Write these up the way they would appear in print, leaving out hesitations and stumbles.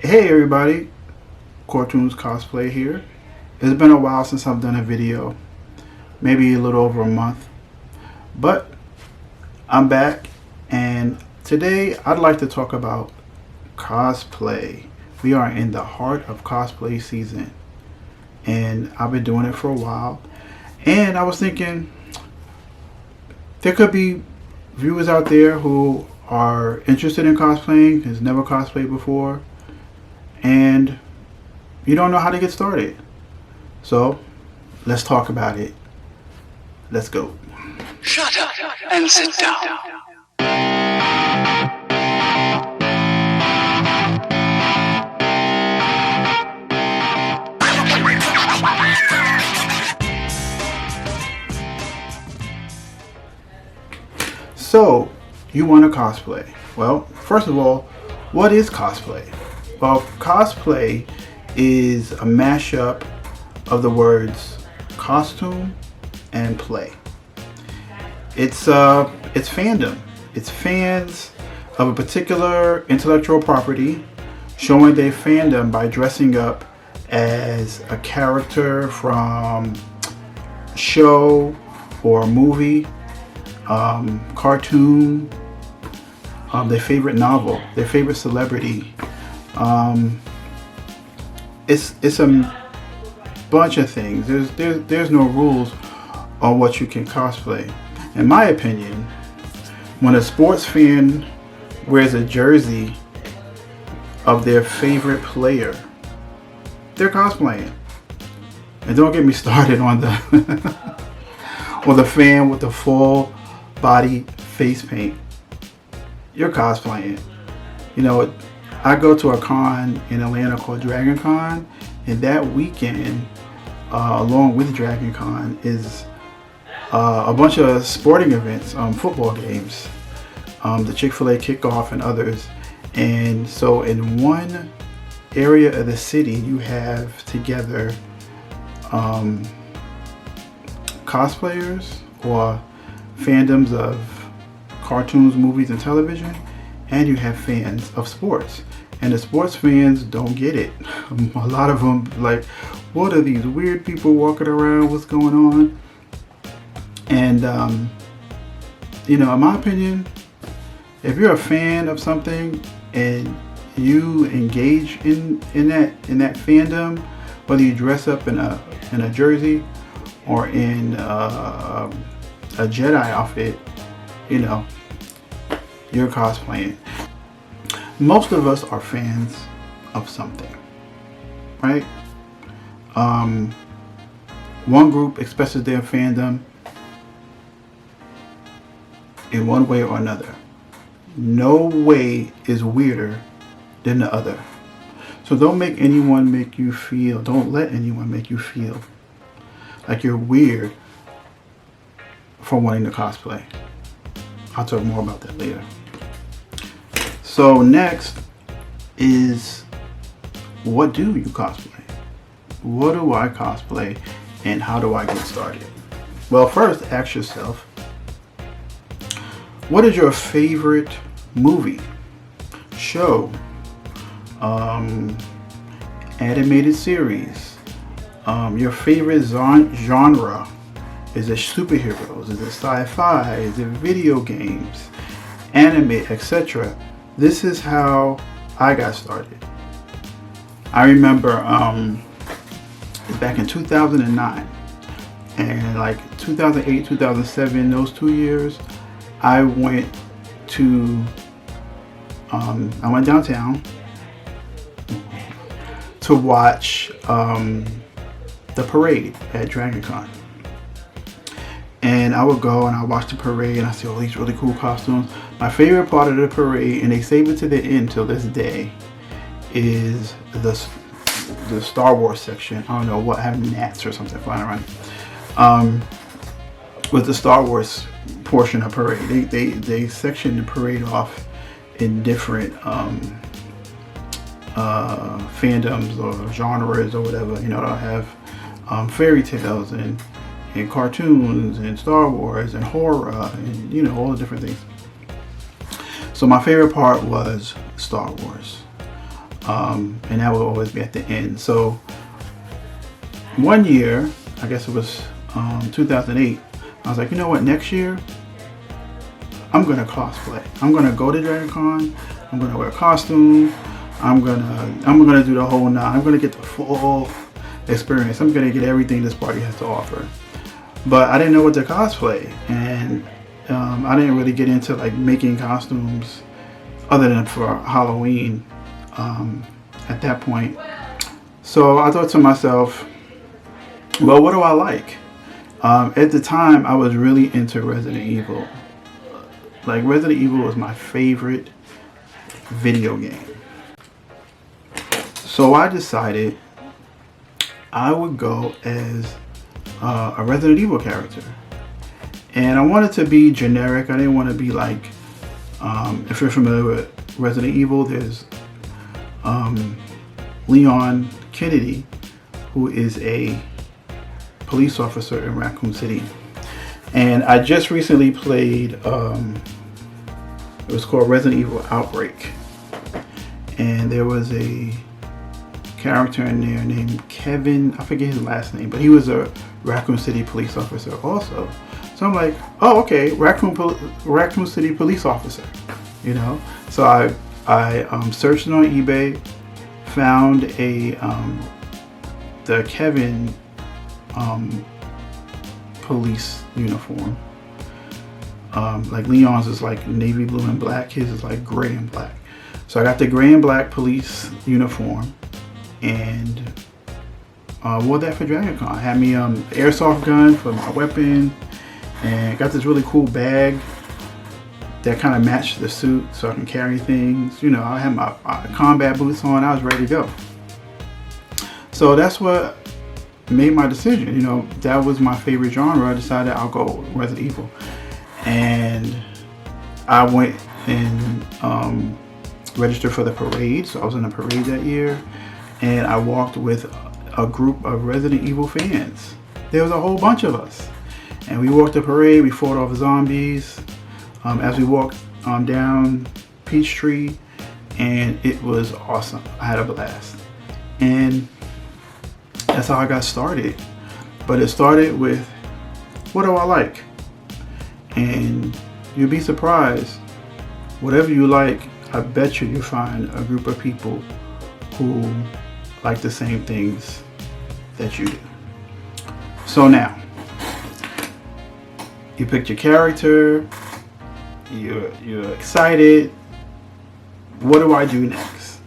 Hey everybody, Cartoons Cosplay here. It's been a while since I've done a video, maybe a little over a month, but I'm back, and today I'd like to talk about cosplay. We are in the heart of cosplay season, and I've been doing it for a while, and I was thinking there could be viewers out there who are interested in cosplaying, has never cosplayed before, and you don't know how to get started. So let's talk about it. Let's go. Shut up and sit down. So you want to cosplay? Well, first of all, what is cosplay? Well, cosplay is a mashup of the words costume and play. It's fandom. It's fans of a particular intellectual property showing their fandom by dressing up as a character from a show or a movie, cartoon, their favorite novel, their favorite celebrity. It's a bunch of things. There's no rules on what you can cosplay. In my opinion, when a sports fan wears a jersey of their favorite player, they're cosplaying. And don't get me started on the or the fan with the full body face paint. You're cosplaying. You know, I go to a con in Atlanta called Dragon Con, and that weekend, along with Dragon Con, is a bunch of sporting events, football games, the Chick-fil-A kickoff and others. And so in one area of the city, you have together cosplayers or fandoms of cartoons, movies, and television, and you have fans of sports. And the sports fans don't get it. A lot of them like, what are these weird people walking around? What's going on? And you know, in my opinion, if you're a fan of something and you engage in that fandom, whether you dress up in a jersey or in a Jedi outfit, you know, you're cosplaying. Most of us are fans of something, right? One group expresses their fandom in one way or another. No way is weirder than the other. So don't let anyone make you feel like you're weird for wanting to cosplay. I'll talk more about that later. So next is, what do you cosplay? What do I cosplay, and how do I get started? Well, first ask yourself, what is your favorite movie, show, animated series, your favorite genre? Is it superheroes? Is it sci-fi? Is it video games, anime, etc.? This is how I got started. I remember back in 2009 and like 2008, 2007, those 2 years, I went downtown to watch the parade at Dragon Con. And I would go and I watch the parade and I see all these really cool costumes. My favorite part of the parade, and they save it to the end till this day, is the Star Wars section. I don't know what, having gnats or something flying around. With the Star Wars portion of parade, they section the parade off in different fandoms or genres or whatever. You know, they'll have fairy tales and cartoons and Star Wars and horror and, you know, all the different things. So my favorite part was Star Wars. and that will always be at the end. So one year, I guess it was 2008, I was like, you know what, next year I'm gonna cosplay. I'm gonna go to Dragon Con, I'm gonna wear a costume, I'm gonna do the whole nine. I'm gonna get the full experience. I'm gonna get everything this party has to offer. But I didn't know what to cosplay, and I didn't really get into like making costumes other than for Halloween at that point. So I thought to myself, well, what do I like? At the time, I was really into Resident Evil. Like, Resident Evil was my favorite video game. So I decided I would go as a Resident Evil character. And I wanted to be generic. I didn't want to be like, if you're familiar with Resident Evil, there's Leon Kennedy, who is a police officer in Raccoon City. And I just recently played, it was called Resident Evil Outbreak. And there was a character in there named Kevin, I forget his last name, but he was a Raccoon City police officer also. So I'm like, oh, okay, Raccoon City police officer, you know? So I searched it on eBay, found the Kevin police uniform. Like Leon's is like navy blue and black, his is like gray and black. So I got the gray and black police uniform and wore that for Dragon Con. I had me airsoft gun for my weapon, and got this really cool bag that kind of matched the suit so I can carry things. You know, I had my combat boots on, I was ready to go. So that's what made my decision. You know, that was my favorite genre. I decided I'll go Resident Evil. And I went and registered for the parade. So I was in a parade that year, and I walked with a group of Resident Evil fans. There was a whole bunch of us, and we walked the parade. We fought off zombies as we walked down Peachtree, and it was awesome. I had a blast, and that's how I got started. But it started with, what do I like? And you'll be surprised, whatever you like, I bet you'll find a group of people who like the same things that you do. So now, you picked your character, you're excited. What do I do next?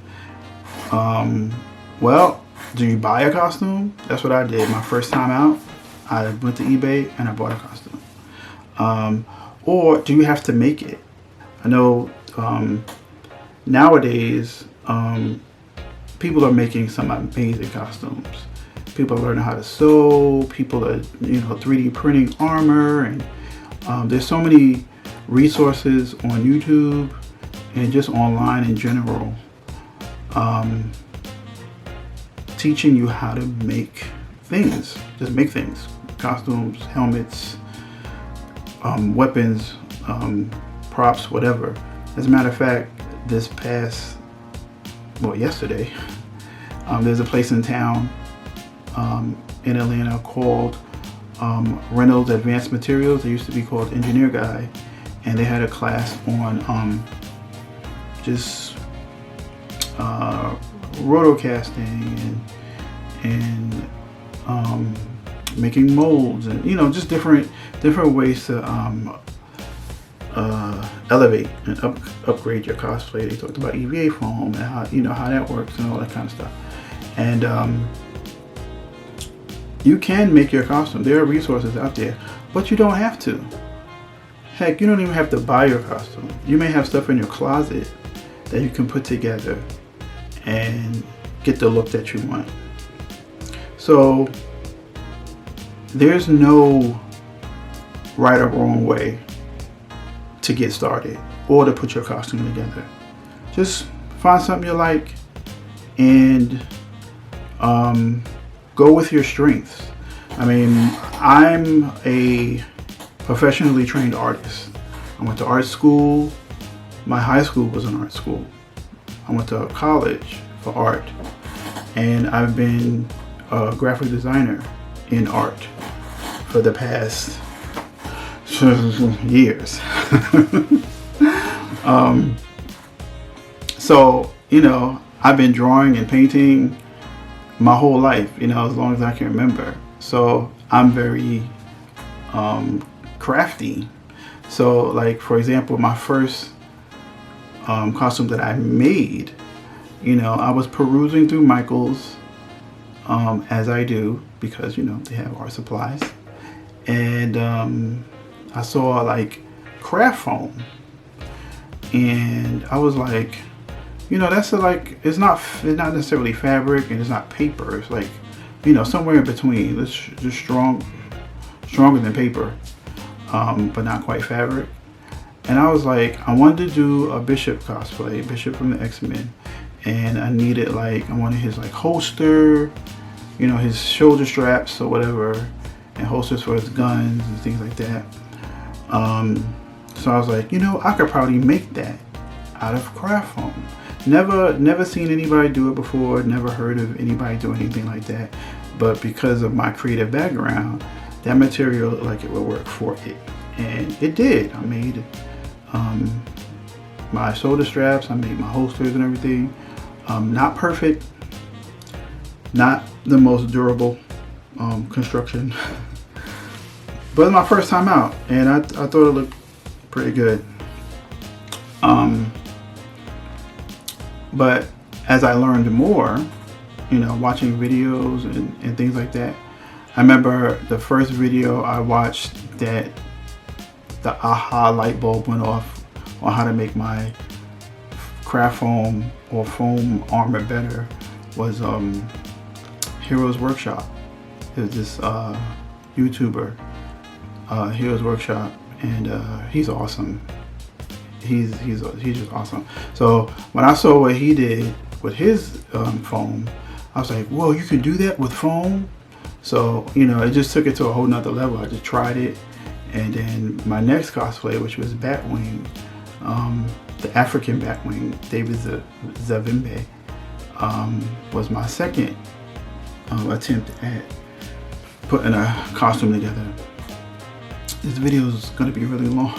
Well, do you buy a costume? That's what I did. My first time out, I went to eBay and I bought a costume. Or do you have to make it? I know nowadays people are making some amazing costumes. People are learning how to sew. People are 3D printing armor, and there's so many resources on YouTube and just online in general, teaching you how to make things. Just make things. Costumes, helmets, weapons, props, whatever. As a matter of fact, yesterday, there's a place in town in Atlanta called Reynolds Advanced Materials. They used to be called Engineer Guy, and they had a class on just rotocasting and making molds, and just different ways to elevate and upgrade your cosplay. They talked about EVA foam and how that works and all that kind of stuff. And you can make your costume. There are resources out there, but you don't have to. Heck, you don't even have to buy your costume. You may have stuff in your closet that you can put together and get the look that you want. So there's no right or wrong way to get started or to put your costume together. Just find something you like and go with your strengths. I mean, I'm a professionally trained artist. I went to art school. My high school was an art school. I went to college for art, and I've been a graphic designer in art for the past years. So, you know, I've been drawing and painting my whole life, you know, as long as I can remember. So I'm very crafty. So, like, for example, my first costume that I made, you know, I was perusing through Michael's, as I do, because, you know, they have art supplies. And I saw, like, craft foam. And I was like, you know, that's it's not necessarily fabric, and it's not paper. It's like, you know, somewhere in between. It's just stronger than paper, but not quite fabric. And I was like, I wanted to do a Bishop cosplay, Bishop from the X-Men, and I needed, like, I wanted his, like, holster, you know, his shoulder straps or whatever, and holsters for his guns and things like that. So I was like, you know, I could probably make that out of craft foam. Never seen anybody do it before, never heard of anybody doing anything like that. But because of my creative background, that material looked like it would work for it. And it did. I made my shoulder straps, I made my holsters and everything. Not perfect, not the most durable construction. But it was my first time out, and I thought it looked pretty good. But as I learned more, you know, watching videos and things like that, I remember the first video I watched that the aha light bulb went off on how to make my craft foam or foam armor better was Heroes Workshop. It was this YouTuber, Heroes Workshop, and he's awesome. He's just awesome. So when I saw what he did with his foam, I was like, whoa, you can do that with foam? So, you know, it just took it to a whole nother level. I just tried it. And then my next cosplay, which was Batwing, the African Batwing, David Zavimbe, was my second attempt at putting a costume together. This video is going to be really long.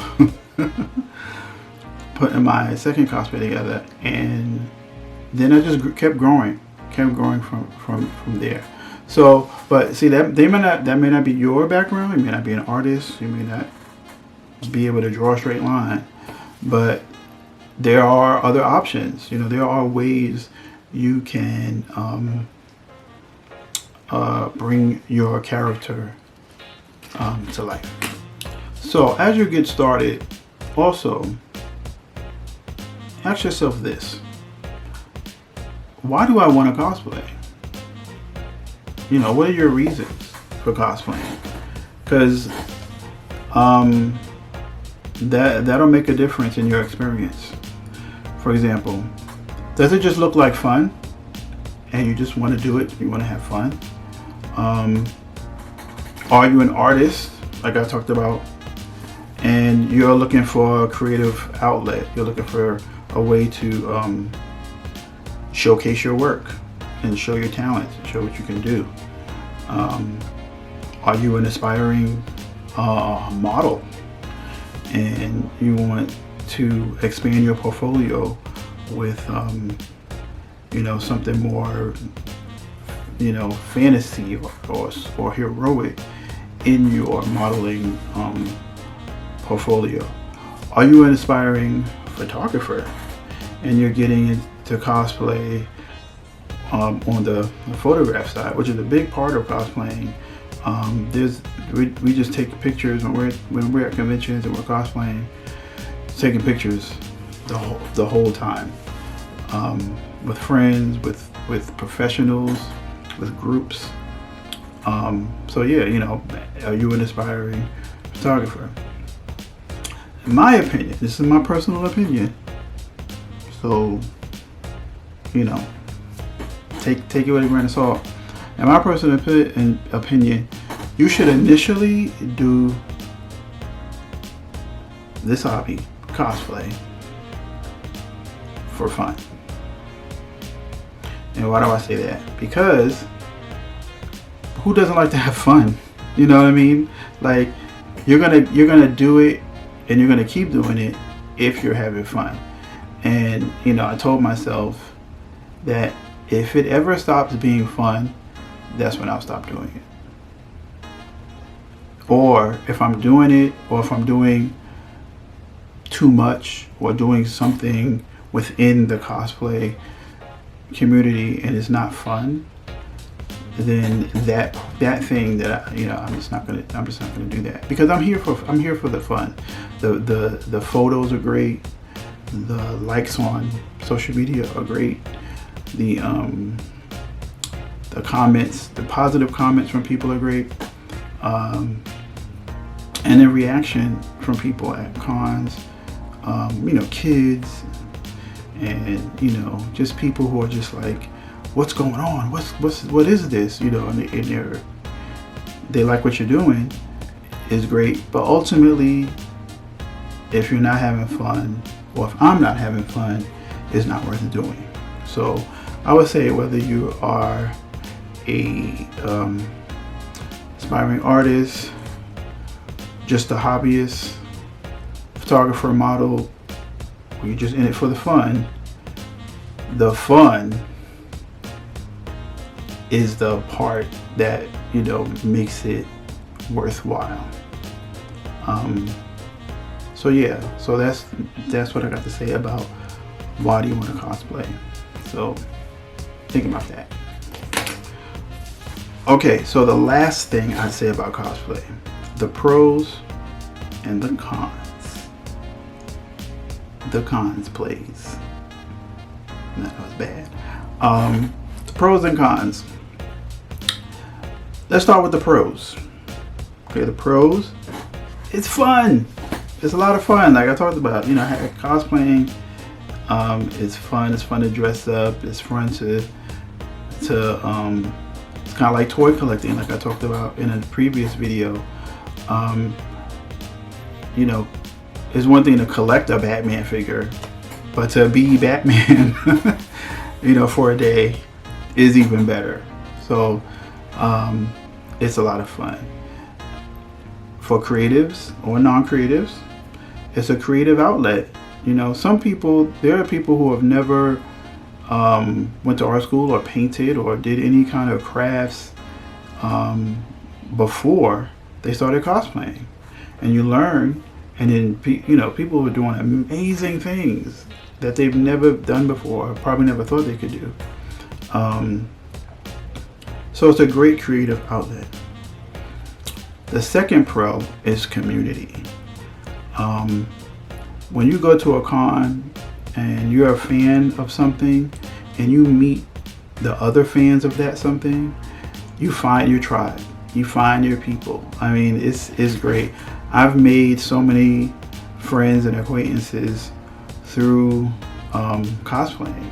Putting my second cosplay together, and then I just kept growing from there. So, but see, that may not be your background. You may not be an artist. You may not be able to draw a straight line, but there are other options. You know, there are ways you can bring your character to life. So as you get started, also ask yourself this: why do I want to cosplay? You know, what are your reasons for cosplaying? Because that'll make a difference in your experience. For example, does it just look like fun and you just want to do it, you want to have fun? Are you an artist, like I talked about, and you're looking for a creative outlet? You're looking for a way to showcase your work and show your talents and show what you can do. Are you an aspiring model and you want to expand your portfolio with you know, something more, you know, fantasy or heroic in your modeling portfolio? Are you an aspiring photographer and you're getting into cosplay on the photograph side, which is a big part of cosplaying? We just take pictures when we're at conventions and we're cosplaying, taking pictures the whole time, with friends, with professionals, with groups. So yeah, you know, are you an aspiring photographer? In my opinion, this is my personal opinion, so, you know, take it with a grain of salt. In my personal opinion, you should initially do this hobby, cosplay, for fun. And why do I say that? Because who doesn't like to have fun? You know what I mean? Like, you're gonna do it, and you're gonna keep doing it if you're having fun. And you know, I told myself that if it ever stops being fun, that's when I'll stop doing it. Or if I'm doing it, or if I'm doing too much, or doing something within the cosplay community and it's not fun, then that thing that I'm just not gonna do that, because I'm here for the fun. The photos are great, the likes on social media are great, the comments, the positive comments from people are great, and the reaction from people at cons, kids, and just people who are just like, what's going on? What is this? And they like what you're doing is great. But ultimately, if you're not having fun, or if I'm not having fun, it's not worth doing. So I would say, whether you are a aspiring artist, just a hobbyist, photographer, model, or you're just in it for the fun is the part that makes it worthwhile. So that's what I got to say about why do you want to cosplay. So think about that. Okay, so the last thing I'd say about cosplay, the pros and the cons. The cons, please. That was bad. The pros and cons. Let's start with the pros. Okay, the pros. It's fun. It's a lot of fun. Like I talked about, cosplaying. It's fun. It's fun to dress up. It's fun to. It's kind of like toy collecting, like I talked about in a previous video. It's one thing to collect a Batman figure, but to be Batman, for a day is even better. So it's a lot of fun. For creatives or non-creatives, it's a creative outlet. There are people who have never went to art school or painted or did any kind of crafts before they started cosplaying. And you learn, and then people are doing amazing things that they've never done before, probably never thought they could do. So it's a great creative outlet. The second pro is community. When you go to a con and you're a fan of something and you meet the other fans of that something, you find your tribe, you find your people. I mean, it's great. I've made so many friends and acquaintances through cosplaying,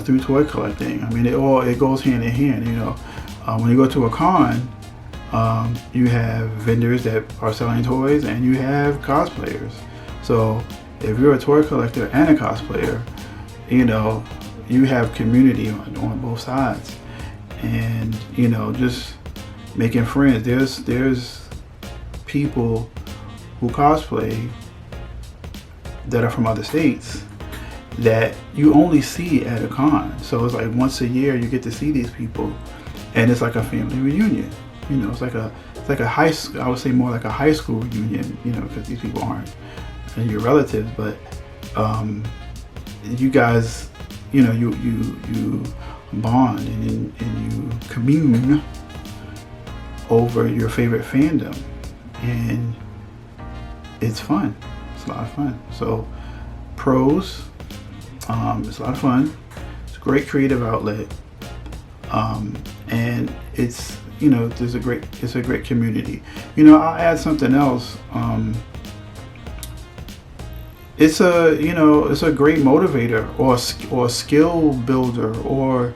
through toy collecting. I mean, it goes hand in hand. When you go to a con, you have vendors that are selling toys and you have cosplayers. So if you're a toy collector and a cosplayer, you have community on both sides, and just making friends. There's people who cosplay that are from other states that you only see at a con. So it's like once a year you get to see these people, and it's like a family reunion. It's like a high school. I would say more like a high school reunion. Because these people aren't your relatives, but you guys, you bond and you commune over your favorite fandom, and it's fun. It's a lot of fun. So pros, it's a lot of fun. It's a great creative outlet, and it's it's a great community. I'll add something else. It's a great motivator or skill builder, or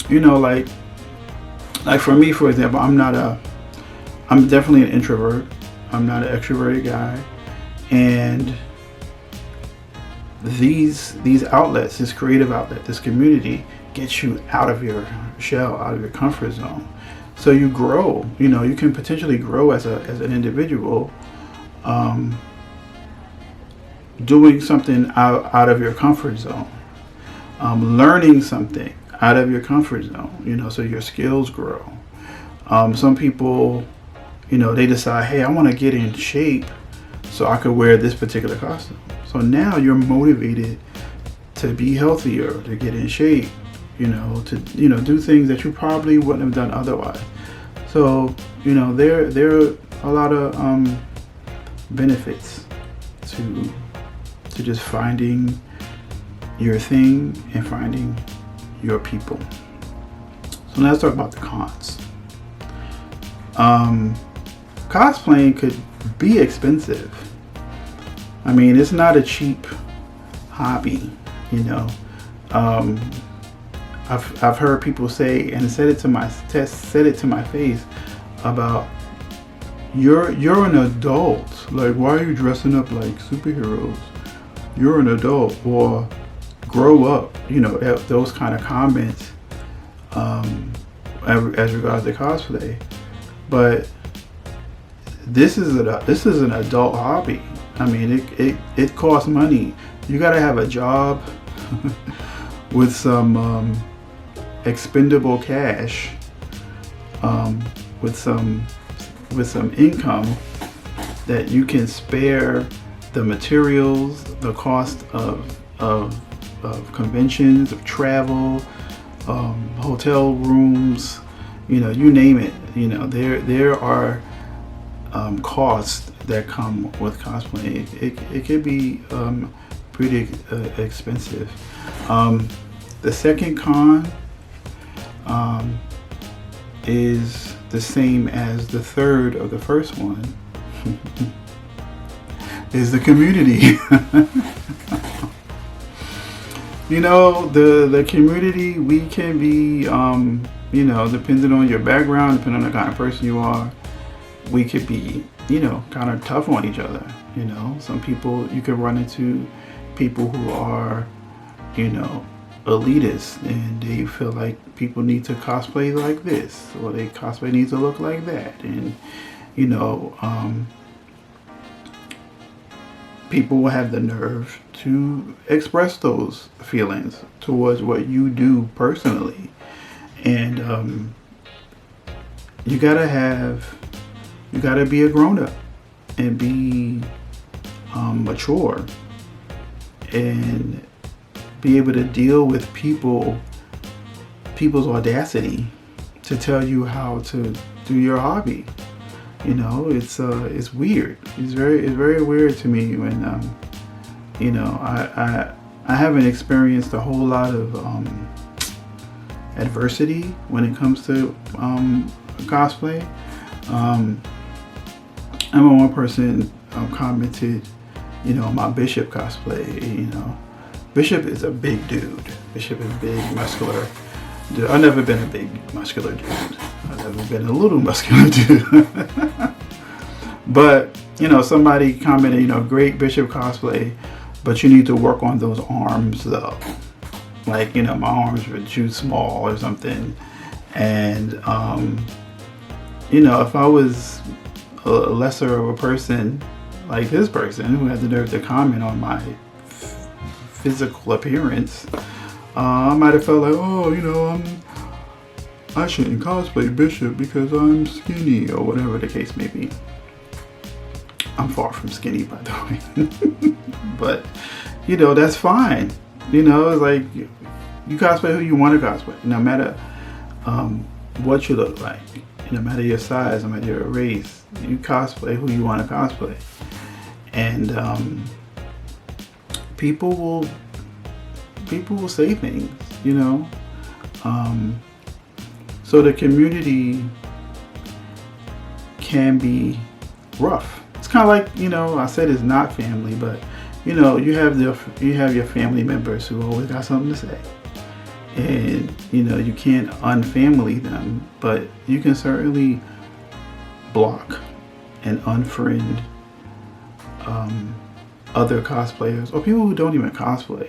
like for me, for example, I'm definitely an introvert. I'm not an extroverted guy, and these outlets, this creative outlet, this community, gets you out of your shell, out of your comfort zone. So you grow. You know, you can potentially grow as an individual, doing something out of your comfort zone, learning something out of your comfort zone. You know, so your skills grow. Some people, you know, they decide, hey, I want to get in shape so I could wear this particular costume. So now you're motivated to be healthier, to get in shape, you know, to, you know, do things that you probably wouldn't have done otherwise. So, you know, there are a lot of benefits to just finding your thing and finding your people. So now let's talk about the cons. Cosplaying could be expensive. I mean, it's not a cheap hobby, you know. I've heard people say, and said it to my face, about you're an adult. Like, why are you dressing up like superheroes? You're an adult, or grow up. You know, those kind of comments as regards to cosplay. But this is an adult hobby. I mean, it costs money. You gotta have a job with some expendable cash, with some income that you can spare the materials, the cost of conventions, of travel, hotel rooms, you know, you name it. You know, there are costs that come with cosplay. It could be pretty expensive. The second con is the same as the third of the first one. Is the community. You know, the community, we can be, you know, depending on your background, depending on the kind of person you are, we could be, you know, kind of tough on each other. You know, some people, you could run into people who are, you know, elitist, and they feel like people need to cosplay like this, or they cosplay needs to look like that, and you know, people will have the nerve to express those feelings towards what you do personally, and you gotta be a grown-up and be mature and be able to deal with people's audacity to tell you how to do your hobby. You know, it's weird. It's very weird to me when you know, I haven't experienced a whole lot of adversity when it comes to cosplay. I remember one person commented, you know, my Bishop cosplay. You know, Bishop is a big dude. Bishop is big, muscular. Dude, I've never been a big, muscular dude. I've never been a little muscular dude. But, you know, somebody commented, you know, great Bishop cosplay, but you need to work on those arms though. Like, you know, my arms were too small or something. And, you know, if I was a lesser of a person like this person who had the nerve to comment on my physical appearance, I might have felt like, oh, you know, I shouldn't cosplay Bishop because I'm skinny, or whatever the case may be. I'm far from skinny, by the way. But, you know, that's fine. You know, it's like, you cosplay who you want to cosplay, no matter what you look like, no matter your size, no matter your race. You cosplay who you want to cosplay. And people will say things, you know. So the community can be rough. It's kind of like, you know, I said it's not family, but you know, you have your family members who always got something to say, and you know, you can't unfamily them, but you can certainly block and unfriend other cosplayers or people who don't even cosplay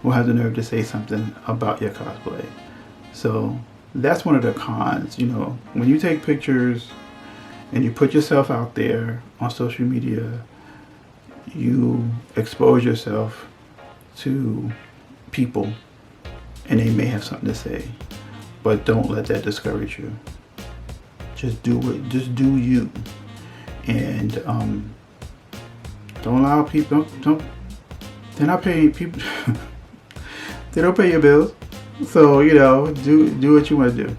will have the nerve to say something about your cosplay. So that's one of the cons. You know, when you take pictures and you put yourself out there on social media, you expose yourself to people and they may have something to say, but don't let that discourage you. Just do it. Just do you. And don't allow people. Don't. They're not paying people. They don't pay your bills. So you know, do what you want to do.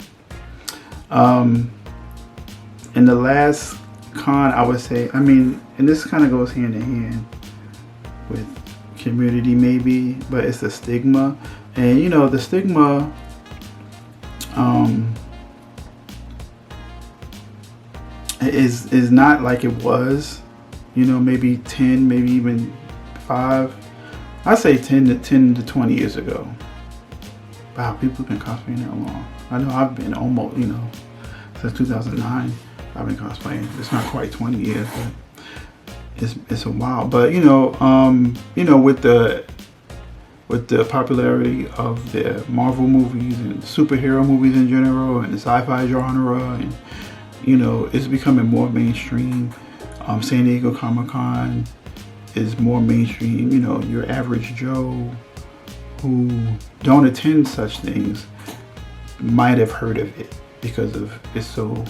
And the last con I would say, I mean, and this kind of goes hand in hand with community maybe, but it's the stigma. And you know, the stigma is not like it was, you know, maybe 10, maybe even 5. I say 10 to 20 years ago. Wow, people have been cosplaying that long. I know I've been almost, you know, since 2009. I've been cosplaying. It's not quite 20 years, but it's a while. But you know, with the popularity of the Marvel movies and superhero movies in general, and the sci-fi genre, and you know, it's becoming more mainstream. San Diego Comic-Con is more mainstream. You know, your average Joe who don't attend such things might have heard of it because of it's so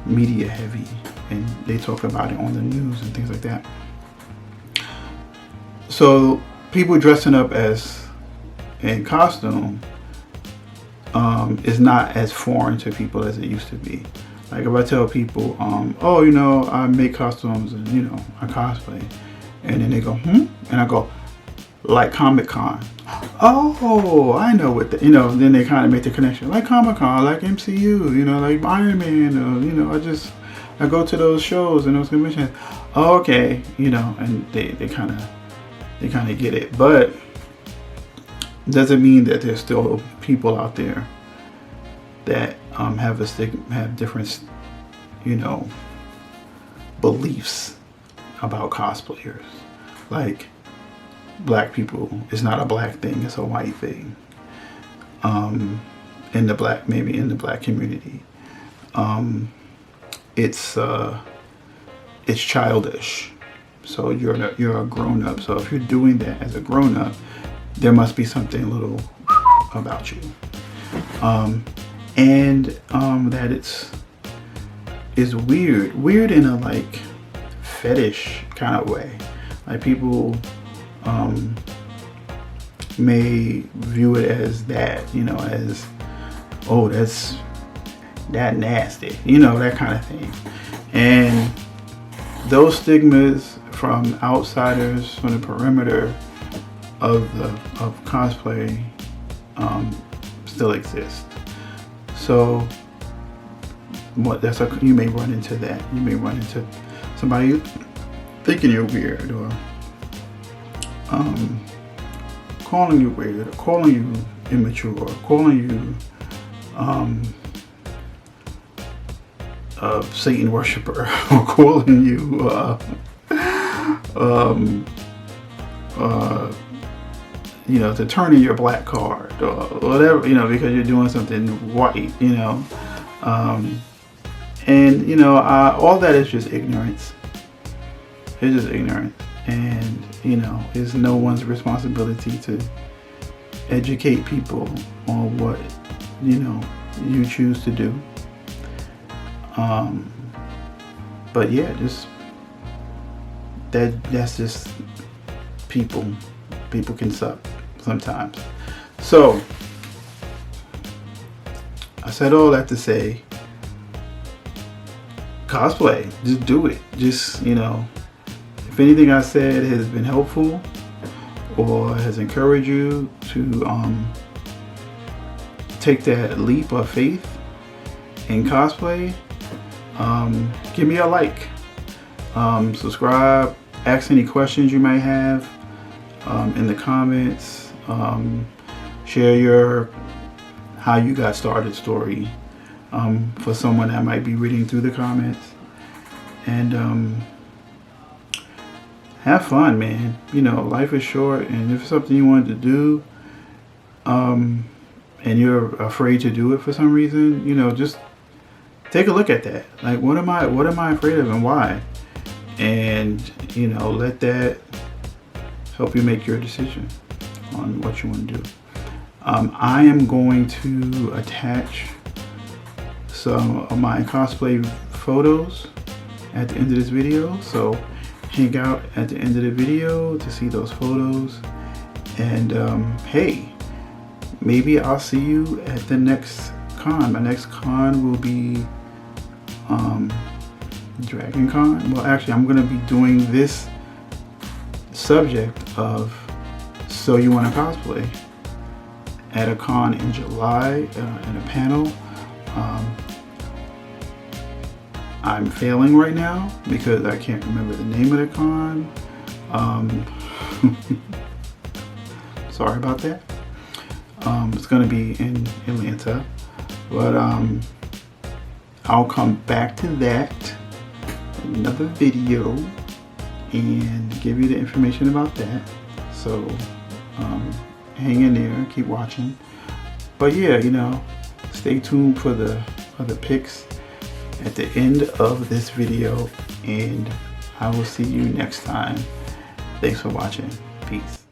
media heavy and they talk about it on the news and things like that. So people dressing up as in costume is not as foreign to people as it used to be. Like if I tell people, oh, you know, I make costumes and, you know, I cosplay. And then they go, and I go, like Comic-Con. Oh, I know what the, you know, then they kind of make the connection. Like Comic-Con, like MCU, you know, like Iron Man, or, you know, I go to those shows and those conventions. Oh, okay, you know, and they kind of get it. But doesn't mean that there's still people out there that have different, you know, beliefs about cosplayers. Like black people, it's not a black thing, it's a white thing. In the black community, it's childish. So you're a grown up. So if you're doing that as a grown up, there must be something a little about you. And that it's weird in a like fetish kind of way. Like people may view it as that, you know, as, oh, that's that nasty, you know, that kind of thing. And those stigmas from outsiders, from the perimeter of cosplay, still exist. So you may run into that. You may run into somebody thinking you're weird, or calling you weird, or calling you immature, or calling you a Satan worshiper, or calling you you know, to turn in your black card or whatever, you know, because you're doing something white, you know. And you know, all that is just ignorance. It's just ignorance. And you know, it's no one's responsibility to educate people on what, you know, you choose to do. But yeah, just that's just people can suck sometimes. So I said all that to say, cosplay, just do it. Just, you know, if anything I said has been helpful or has encouraged you to take that leap of faith in cosplay, give me a like, subscribe, ask any questions you might have in the comments, share your how you got started story for someone that might be reading through the comments, and have fun, man. You know, life is short, and if it's something you wanted to do, and you're afraid to do it for some reason, you know, just take a look at that. Like, what am I afraid of and why? And, you know, let that help you make your decision on what you want to do. I am going to attach some of my cosplay photos at the end of this video, so hang out at the end of the video to see those photos. And hey, maybe I'll see you at the next con. My next con will be Dragon Con. Well, actually, I'm going to be doing this subject of So You Want to Cosplay at a con in July in a panel. I'm failing right now because I can't remember the name of the con. Sorry about that. It's going to be in Atlanta, but I'll come back to that in another video and give you the information about that. So hang in there, keep watching. But yeah, you know, stay tuned for the pics at the end of this video, and I will see you next time. Thanks for watching. Peace.